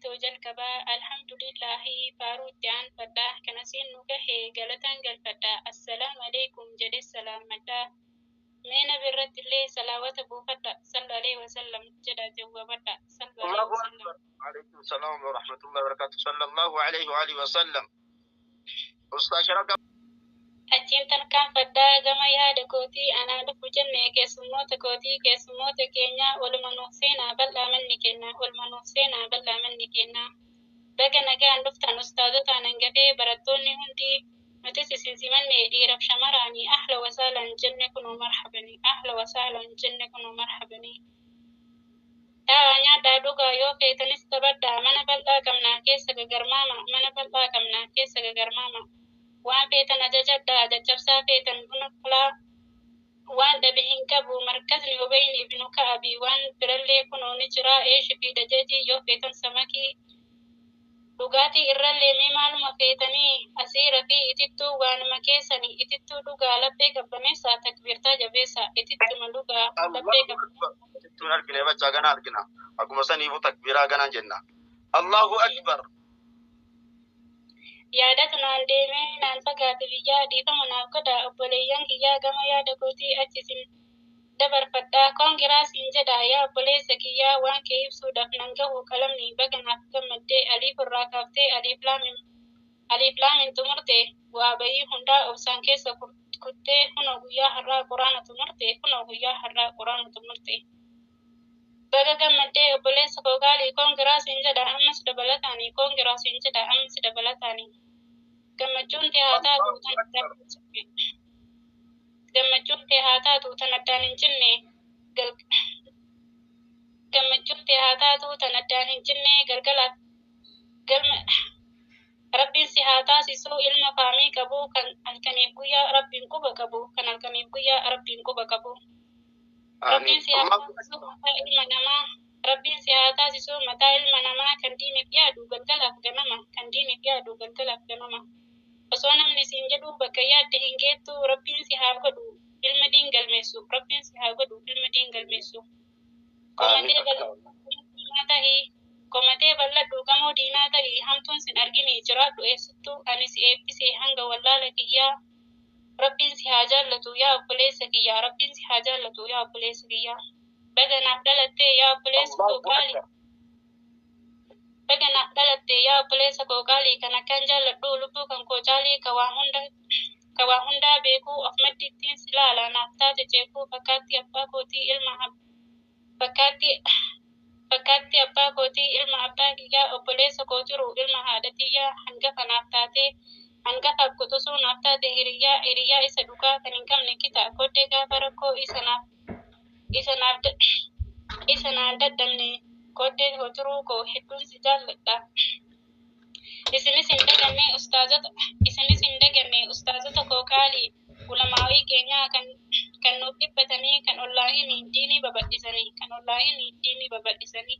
توجل كبا الحمد لله فاروت عن فدا كنسين نكه غلطان غلفدا السلام عليكم جد السلام متى من برت الله صلوات بوفدا صلى عليه وسلم جدا جوابدا صلى عليه وسلم عليكم السلام ورحمة الله وبركاته صلى الله عليه وآله وسلم أستاذ شرق أجين تنكان فدا جما يا دكوتي أنا دفوجن نيك سموت كوتي كسموت كينيا والمنوسينا بلا من نكنا والمنوسينا بلا من نكنا بقنا كان دفتن أستاذة ننجدي برتوني هندي متسسين زمن دي رب شمراني أهلا وسهلا جنكم ومرحبني أهلا وسهلا جنكم ومرحبني Taanya daduga yo feetanis tabadda mana bal'aa qabnaa keessa gagarmaama mana bal'aa qabnaa keessa gagarmaama waan feetan ajajadda jajjabsaa feetan buna kulaa waan dhabe hin qabu markazni obayni ibnu ka'abi waan birallee kunoo ni jira eeshi fi dajaji yoo feetan samakii dhugaatii irrallee mee maaluma feetanii asiira fi itittuu waanuma keessanii itittuu dhugaa laphee qabbaneessaa takbirtaa jabeessaa itittuma dhugaa laphee qabbaneessaa تون أركنا بس جانا أركنا أكو مثلا يبغى تكبيرا جانا جنة الله أكبر yaadatu naan deemee naan fagaate biyyaa dhiifama naaf godha obboleeyyan kiyyaa gama yaada kootii achisin dabarfadhaa koongiraasiin jedha yaa obboleessa kiyyaa waan kee ibsuudhaaf nan gahu qalamni baga naaf gammaddee aliif irraa kaaftee aliif laamin tumurte waa bayii hundaa obsaan keessa kuttee kunoo guyyaa har'aa quraana tumurte kunoo guyyaa har'aa quraana tumurte. Baga gammaddee obboleessa koo gaalii koongiraasiin jedha ammas dabalataanii koongiraasiin jedha ammas dabalataanii gammachuun tee haa taatu tan addaan hin cinne gammachuun tee haa taatu tan addaan hin cinne galgalaaf galma rabbiin si haa taasisu ilma faamii qabu kan halkaniif guyyaa rabbiin quba qabu kan halkaniif guyyaa rabbiin quba qabu. Rabbiin si haa taasisu mataa ilma namaa Rabbiin si haa taasisu mataa ilma namaa kan diiniif yaadu galgalaaf ganama kan diiniif yaadu galgalaaf ganama osoo namni siin jedhu bakka yaadde hin geettu rabbiin si haa godhu ilma diin galmeessu rabbiin si haa godhu ilma diin galmeessu komatee bal'adhu gamoo diinaa ta'ii hamtuun sin argine jiraadhu eessattuu ani si eebbisee hanga wallaala kiyyaa Rabbiin si haa jaallatu yaa obboleessa kiyyaa Rabbiin si haa jaallatu yaa obboleessa kiyyaa baga naaf dhalattee yaa obboleessa koo qaalii baga naaf dhalattee yaa obboleessa koo qaalii kan akkaan jaalladhu lubbuu kan koo caalii ka waa hundaa beekuu of maddittiin si laala naaf taate jeekuu fakkaatti abbaa kootii ilma abbaa kiyyaa obboleessa koo jiru ilma haadhatiyyaa hangafa naaf taatee hangafaaf qotusuu naaf taate hiriyaa isa dhugaa kan hin qabne kita koddee gaafa rakkoo isa naan dadhabne koddee koo turuu koo hedduun si jaalladha. Isinis hin daganne ustaazota koo qaalii ulamaawii keenyaa kan nuuf dhibbatanii kan ollaahii diinii babal'isanii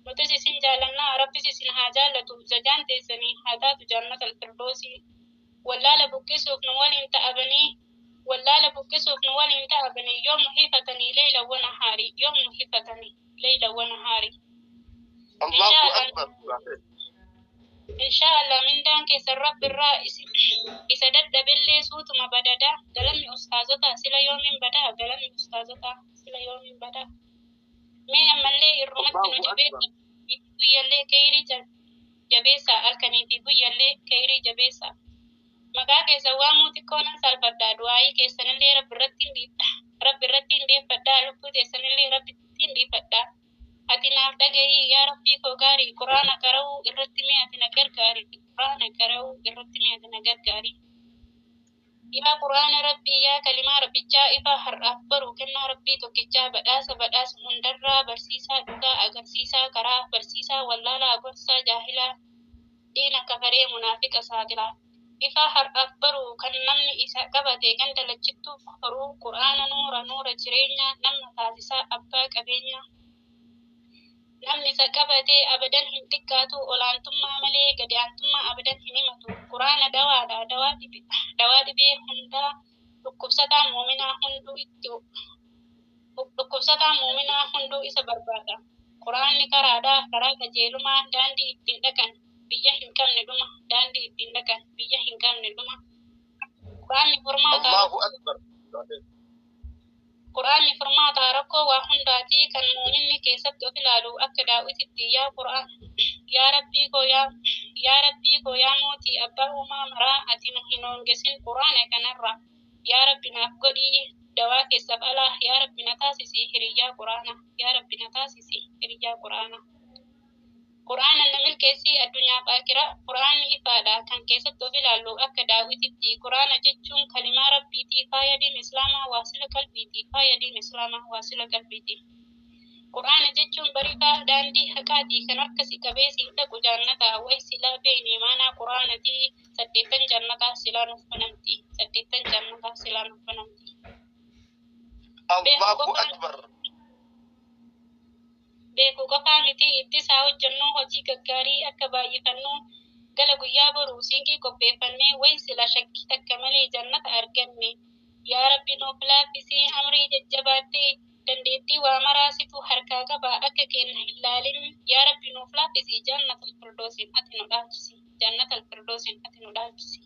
nutis isin jaallannaa rabbis isin haa jaallatu jajaan teessanii haa taatu jaannata alfirdoosii wallaala buqqisuuf nu waliin ta'abanii yoom nu hifatanii leelawwan haarii الله أكبر Inshaallah mindaan keessan rabbi irraa isa dadhabillee suutuma badada galanni ustaazota sila yoomin bada mee ammallee irrumatti nu guyyallee kayrii jabeessa halkanii fi guyyallee kayrii jabeessa maqaa keessan waamuu xiqqoonan salfaddaa du'aayii keessanillee rabbi irratti hin deeffadhaa lubbuu teessanillee rabbi ittiin dhiifadhaa ati naaf dhagahii yaa rabbii koo gaarii quraana qara'uu irratti mee ati na gargaari yaa quraana rabbii yaa kalimaa rabbichaa ifaa har'aaf baruu kennaa rabbii tokkichaa badhaasa hundarraa barsiisaa dhugaa agarsiisaa karaa barsiisaa wallaalaa gorsaa jaahilaa diina kafaree munaafiqa saaxilaa ifaa har'aaf baruu kan namni isa qabate ganda lachittuu horuu quraana nuura jireenyaa nama taasisaa abbaa qabeenyaa namni isa qabatee abadan hin xiqqaatu olaantummaa malee gadaantummaa abadan hin himatu quraana dawaadha dawaa dhibee hundaa dhukkubsataa muuminaa hunduu isa barbaada Quraanni karaadhaa karaa qajeelumaa daandii ittiin dhaqan biyya hin qabne dhuma daandii ittiin dhaqan biyya hin qabne dhuma. Quraanni furmaataa rakkoo waa hundaatii kan muuminni keessatti of ilaalu akka daawititti yaa Qur'aan yaa Rabbii koo yaa mootii abbaa uumaa maraa ati nu hin hongesin Qur'aana kanarraa yaa Rabbi naaf godhii dawaa keessaaf alaa yaa Rabbi na taasisi hiriyyaa Qur'aana yaa Rabbi na taasisi hiriyyaa Qur'aana. Qur'aana na milkeessii addunyaaf aakiraa Qur'aanni ifaadha kan keessatti of ilaallu akka daawititti Qur'aana jechuun kalimaa Rabbiitii faaya diin Islaamaa waasila qalbiiti faaya diin Islaamaa waasila qalbiiti. Qur'aana jechuun bariifaa daandii haqaatii kan harkasi qabeesii dhaqu jannataa wayi silaa beekne maanaa Qur'aanatii 8 jannataa silaa nuuf banamti 8 jannataa silaa nuuf banamti. Allahu Akbar. Beeku qofaa miti itti isaa hojjannoo hojii gaggaarii akka baay'ifannu gala guyyaa boruu siinqii qopheeffannee wayi sila shakkii takka malee jannata arganne yaa Rabbi nuuf laaffisii amrii jajjabaattee dandeettii waa maraasitu harkaa qaba akka kenna hin laalin yaa Rabbi nuuf laaffisii jannatal firdoosin ati nu dhaalchisi jannatal firdoosin ati nu dhaalchisi.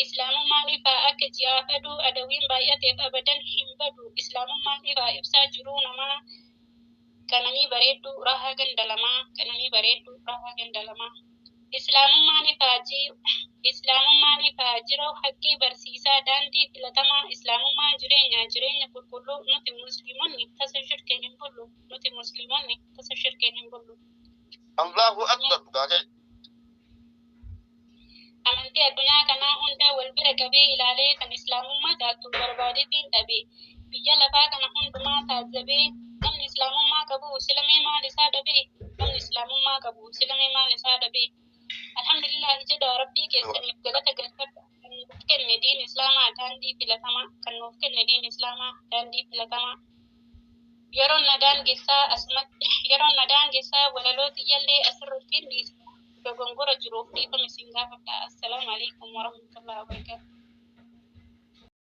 Islaamummaan ifaa akka ji'aaf aduu adawiin baay'ateef abadan hin badu. Islaamummaan ifaa ibsaa jiruu namaa qananii bareedduu rahaa gandalamaa qananii bareedduu rahaa gandalamaa. Islaamummaan ifaa jiruu haqqii barsiisaa daandii filatamaa Islaamummaan jireenya qulqulluu nuti musliimonni tasa shirkeen hin bullu nuti musliimonni tasa shirkeen hin bullu. Allahu Akbar. Amantii addunyaa kanaa hunda wal bira qabee ilaalee kan Islaamummaa taatu barbaadeetiin dhabe biyya lafaa kana hundumaa taajjabee namni Islaamummaa qabu silamee maal isaa dhabe namni Islaamummaa qabu silamee maal isaa dhabe. Alhamdulillah jedha Rabbii keessaniif galata galfadha kan nuuf kenne diin Islaamaa daandii filatamaa kan nuuf kenne diin Islaamaa daandii filatamaa. Yeroon nadaan geessaa walaloo xiyyallee asirratti dhiisa. Dogongora jiruuf dhiifama isin gaafadha. Assalaamu alaikum warahmatullahi wabarakatuh.